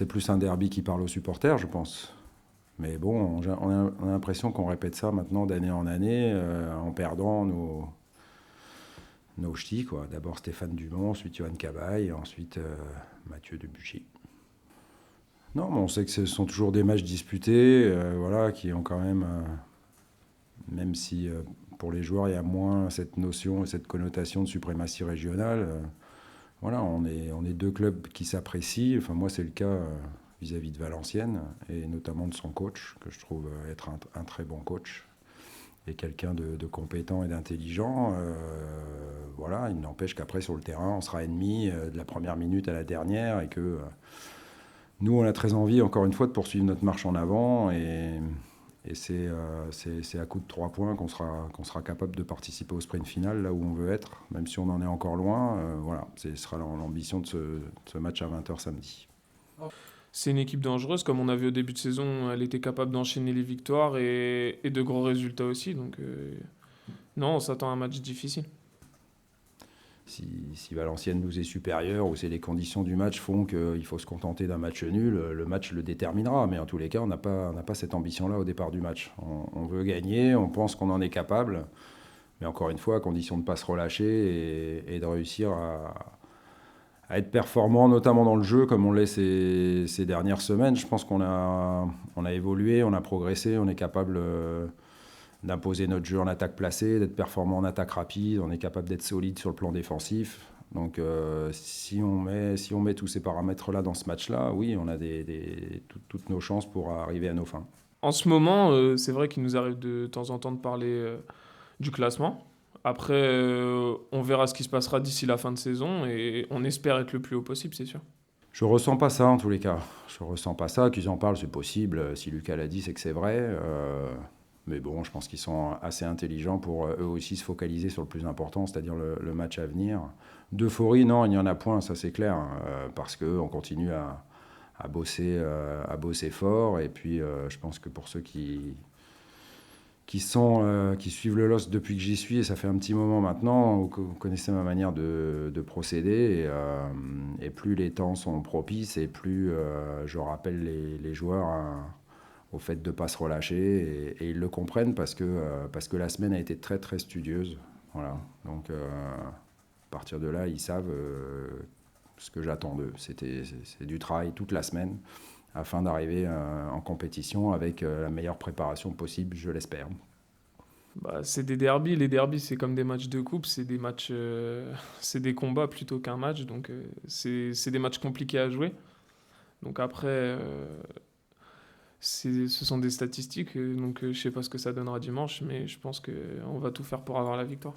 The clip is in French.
c'est plus un derby qui parle aux supporters, je pense. Mais bon, on a l'impression qu'on répète ça maintenant d'année en année, en perdant nos ch'tis, quoi. D'abord Stéphane Dumont, ensuite Johan Cabaye, et ensuite Mathieu Debuchy. Non, mais on sait que ce sont toujours des matchs disputés, voilà, qui ont quand même si pour les joueurs il y a moins cette notion et cette connotation de suprématie régionale, voilà, on est deux clubs qui s'apprécient. Enfin, moi, c'est le cas vis-à-vis de Valenciennes et notamment de son coach, que je trouve être un très bon coach et quelqu'un de compétent et d'intelligent. Voilà, il n'empêche qu'après, sur le terrain, on sera ennemi de la première minute à la dernière et que nous, on a très envie, encore une fois, de poursuivre notre marche en avant et c'est à coup de 3 points qu'on sera capable de participer au sprint final, là où on veut être, même si on en est encore loin. Voilà, ce sera l'ambition de ce match à 20h samedi. C'est une équipe dangereuse, comme on a vu au début de saison, elle était capable d'enchaîner les victoires et de gros résultats aussi. Donc non, on s'attend à un match difficile. Si Valenciennes nous est supérieure ou si les conditions du match font qu'il faut se contenter d'un match nul, le match le déterminera. Mais en tous les cas, on n'a pas cette ambition-là au départ du match. On veut gagner, on pense qu'on en est capable. Mais encore une fois, à condition de ne pas se relâcher et de réussir à être performant, notamment dans le jeu, comme on l'est ces dernières semaines. Je pense qu'on a évolué, on a progressé, on est capable d'imposer notre jeu en attaque placée, d'être performant en attaque rapide, on est capable d'être solide sur le plan défensif. Donc si on met tous ces paramètres-là dans ce match-là, oui, on a toutes nos chances pour arriver à nos fins. En ce moment, c'est vrai qu'il nous arrive de temps en temps de parler du classement. Après, on verra ce qui se passera d'ici la fin de saison et on espère être le plus haut possible, c'est sûr. Je ressens pas ça en tous les cas. Je ressens pas ça. Qu'ils en parlent, c'est possible. Si Lucas l'a dit, c'est que c'est vrai. Mais bon, je pense qu'ils sont assez intelligents pour eux aussi se focaliser sur le plus important, c'est-à-dire le match à venir. D'euphorie, non, il n'y en a point, ça c'est clair, parce qu'on continue à bosser fort. Et puis, je pense que pour ceux qui suivent le LOSC depuis que j'y suis, et ça fait un petit moment maintenant, vous connaissez ma manière de procéder, et plus les temps sont propices, et plus je rappelle les joueurs au fait de ne pas se relâcher, et ils le comprennent parce que la semaine a été très très studieuse. Voilà. Donc à partir de là, ils savent ce que j'attends d'eux. C'est du travail toute la semaine afin d'arriver en compétition avec la meilleure préparation possible, je l'espère. Bah, c'est des derbys. Les derbys, c'est comme des matchs de coupe. C'est des matchs, c'est des combats plutôt qu'un match. Donc, c'est des matchs compliqués à jouer. Donc après, ce sont des statistiques. Donc, je sais pas ce que ça donnera dimanche, mais je pense qu'on va tout faire pour avoir la victoire.